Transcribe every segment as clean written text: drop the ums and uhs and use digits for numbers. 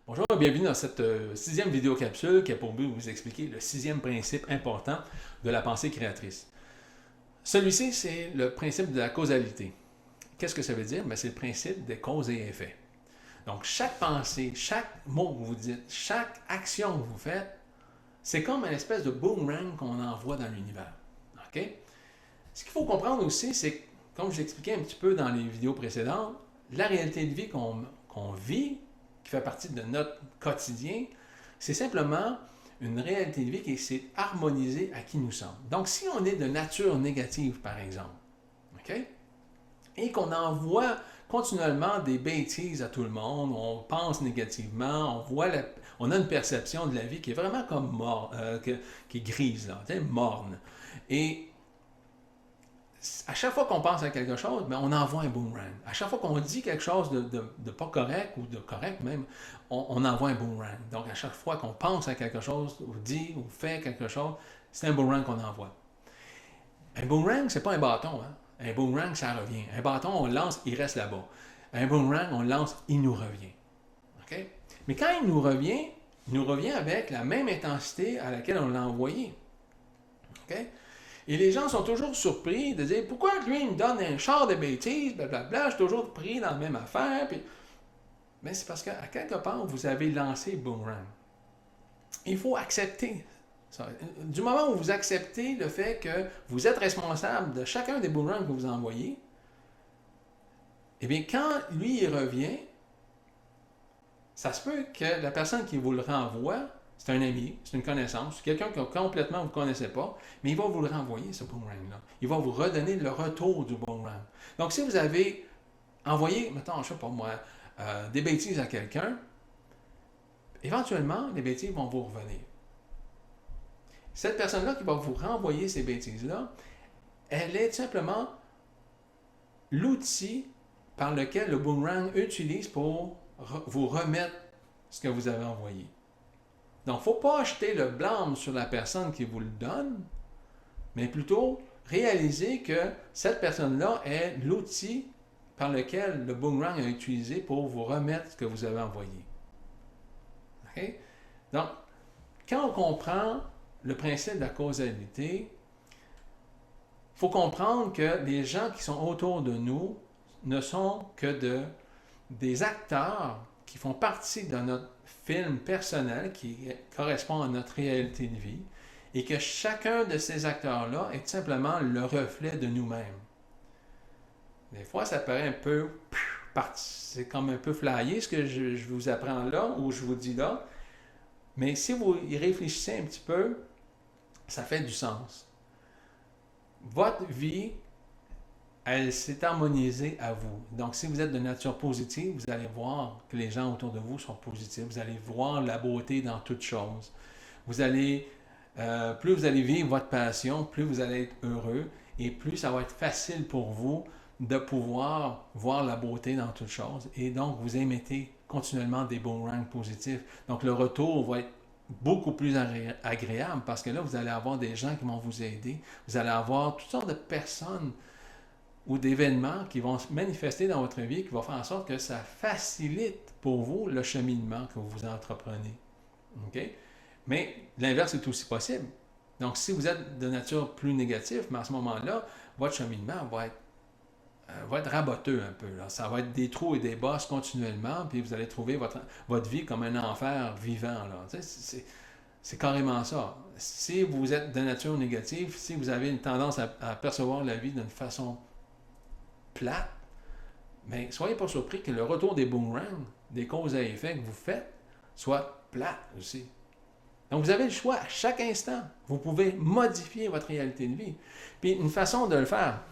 Bonjour et bienvenue dans cette sixième vidéo capsule qui a pour but de vous expliquer le sixième principe important de la pensée créatrice. Celui-ci, c'est le principe de la causalité. Qu'est-ce que ça veut dire? C'est le principe des causes et effets. Donc, chaque pensée, chaque mot que vous dites, chaque action que vous faites, c'est comme une espèce de boomerang qu'on envoie dans l'univers. OK? Ce qu'il faut comprendre aussi, c'est que, comme je l'expliquais un petit peu dans les vidéos précédentes, la réalité de vie qu'on vit, qui fait partie de notre quotidien, c'est simplement une réalité de vie qui s'est harmonisée à qui nous sommes. Donc, si on est de nature négative, par exemple, OK? Et qu'on envoie continuellement des bêtises à tout le monde, on pense négativement, on a une perception de la vie qui est vraiment comme qui est grise, là, morne. Et à chaque fois qu'on pense à quelque chose, on envoie un boomerang. À chaque fois qu'on dit quelque chose de pas correct ou de correct même, on envoie un boomerang. Donc à chaque fois qu'on pense à quelque chose, ou dit ou fait quelque chose, c'est un boomerang qu'on envoie. Un boomerang, c'est pas un bâton. Hein? Un boomerang, ça revient. Un bâton, on le lance, il reste là-bas. Un boomerang, on le lance, il nous revient. Okay? Mais quand il nous revient avec la même intensité à laquelle on l'a envoyé. Okay? Et les gens sont toujours surpris de dire pourquoi lui il me donne un char de bêtises, blablabla, je suis toujours pris dans la même affaire. Puis... Mais c'est parce qu'à quelque part, vous avez lancé le boomerang. Il faut accepter ça. Du moment où vous acceptez le fait que vous êtes responsable de chacun des boomerangs que vous envoyez, eh bien, quand lui il revient, ça se peut que la personne qui vous le renvoie, c'est un ami, c'est une connaissance, c'est quelqu'un que complètement vous ne connaissez pas, mais il va vous le renvoyer, ce boomerang-là. Il va vous redonner le retour du boomerang. Donc, si vous avez envoyé, mettons, je ne sais pas moi, des bêtises à quelqu'un, éventuellement, les bêtises vont vous revenir. Cette personne-là qui va vous renvoyer ces bêtises-là, elle est simplement l'outil par lequel le boomerang utilise pour vous remettre ce que vous avez envoyé. Donc, il ne faut pas jeter le blâme sur la personne qui vous le donne, mais plutôt réaliser que cette personne-là est l'outil par lequel le boomerang a utilisé pour vous remettre ce que vous avez envoyé. Okay? Donc, quand on comprend le principe de la causalité, il faut comprendre que les gens qui sont autour de nous ne sont que des acteurs qui font partie de notre film personnel qui correspond à notre réalité de vie et que chacun de ces acteurs-là est simplement le reflet de nous-mêmes. Des fois, ça paraît un peu... C'est comme un peu flyé ce que je vous apprends là ou je vous dis là, mais si vous y réfléchissez un petit peu, ça fait du sens. Votre vie, elle s'est harmonisée à vous. Donc, si vous êtes de nature positive, vous allez voir que les gens autour de vous sont positifs. Vous allez voir la beauté dans toutes choses. Vous allez, plus vous allez vivre votre passion, plus vous allez être heureux et plus ça va être facile pour vous de pouvoir voir la beauté dans toutes choses. Et donc, vous émettez continuellement des boomerangs positifs. Donc, le retour va être beaucoup plus agréable parce que là, vous allez avoir des gens qui vont vous aider. Vous allez avoir toutes sortes de personnes ou d'événements qui vont se manifester dans votre vie qui vont faire en sorte que ça facilite pour vous le cheminement que vous entreprenez. Okay? Mais l'inverse est aussi possible. Donc, si vous êtes de nature plus négative, mais à ce moment-là, votre cheminement va être raboteux un peu. Là. Ça va être des trous et des bosses continuellement, puis vous allez trouver votre vie comme un enfer vivant. Là. C'est carrément ça. Si vous êtes de nature négative, si vous avez une tendance à percevoir la vie d'une façon plate, mais soyez pas surpris que le retour des boomerangs, des causes à effet que vous faites, soit plate aussi. Donc, vous avez le choix à chaque instant. Vous pouvez modifier votre réalité de vie. Puis, une façon de le faire,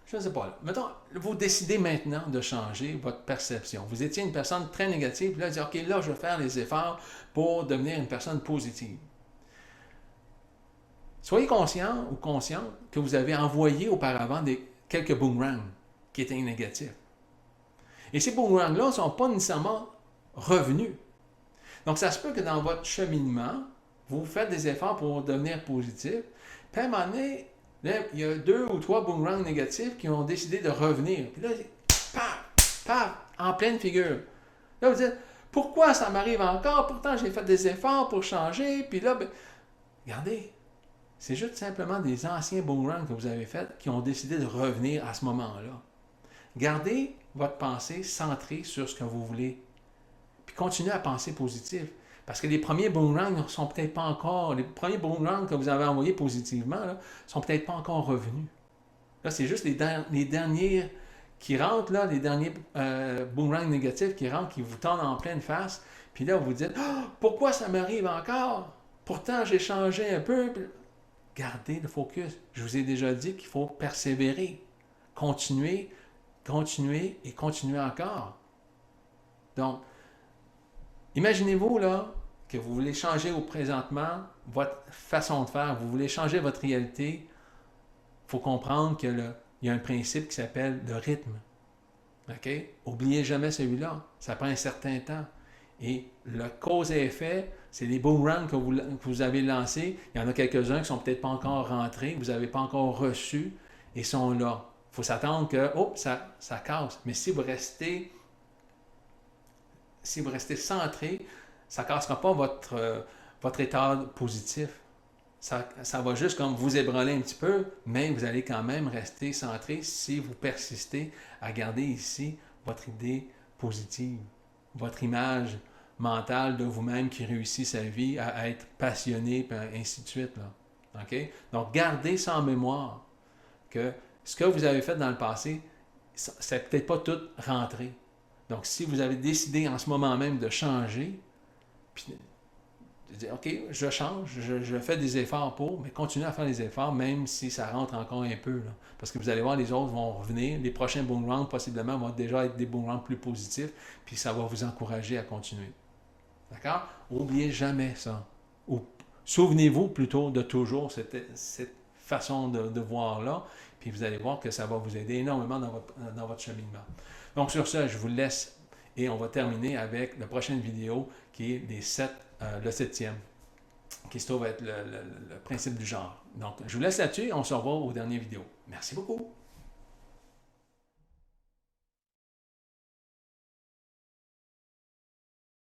je ne sais pas, mettons, vous décidez maintenant de changer votre perception. Vous étiez une personne très négative, puis là, vous dites, OK, là, je vais faire les efforts pour devenir une personne positive. Soyez conscient ou consciente que vous avez envoyé auparavant quelques boomerangs qui étaient négatifs. Et ces boomerangs-là ne sont pas nécessairement revenus. Donc, ça se peut que dans votre cheminement, vous faites des efforts pour devenir positif, puis à un moment donné, là, il y a 2 ou 3 boomerangs négatifs qui ont décidé de revenir. Puis là, paf, paf, en pleine figure. Là, vous dites, Pourquoi ça m'arrive encore? Pourtant, j'ai fait des efforts pour changer. Puis là, ben, regardez, c'est juste simplement des anciens boomerangs que vous avez faits qui ont décidé de revenir à ce moment-là. Gardez votre pensée centrée sur ce que vous voulez. Puis continuez à penser positif. Parce que les premiers boomerangs ne sont peut-être pas encore, les premiers boomerangs que vous avez envoyés positivement, ne sont peut-être pas encore revenus. Là, c'est juste les derniers qui rentrent, là, les derniers boomerangs négatifs qui rentrent, qui vous tendent en pleine face. Puis là, vous vous dites, oh, pourquoi ça m'arrive encore? Pourtant, j'ai changé un peu. Gardez le focus. Je vous ai déjà dit qu'il faut persévérer. Continuer, continuer et continuer encore. Donc, imaginez-vous là que vous voulez changer au présentement votre façon de faire, vous voulez changer votre réalité. Il faut comprendre qu'il y a un principe qui s'appelle le rythme. OK? Oubliez jamais celui-là. Ça prend un certain temps. Et le cause et effet, c'est les boomerangs que vous avez lancés. Il y en a quelques-uns qui ne sont peut-être pas encore rentrés, que vous n'avez pas encore reçus et sont là. Il faut s'attendre que, ça casse. Mais si vous restez centré, ça ne cassera pas votre état positif. Ça va juste comme vous ébranler un petit peu, mais vous allez quand même rester centré si vous persistez à garder ici votre idée positive, votre image mentale de vous-même qui réussit sa vie à être passionné, et ainsi de suite. Là. OK? Donc, gardez ça en mémoire que ce que vous avez fait dans le passé, ça n'est peut-être pas tout rentré. Donc, si vous avez décidé en ce moment même de changer, puis de dire, OK, je change, je fais des efforts pour, mais continuez à faire des efforts, même si ça rentre encore un peu. Là. Parce que vous allez voir, les autres vont revenir. Les prochains boomerangs, possiblement, vont déjà être des boomerangs plus positifs, puis ça va vous encourager à continuer. D'accord? N'oubliez jamais ça. Souvenez-vous plutôt de toujours cette façon de voir-là, puis vous allez voir que ça va vous aider énormément dans votre cheminement. Donc, sur ça, je vous laisse et on va terminer avec la prochaine vidéo qui est le 7e, qui se trouve être le principe du genre. Donc, je vous laisse là-dessus et on se revoit aux dernières vidéos. Merci beaucoup.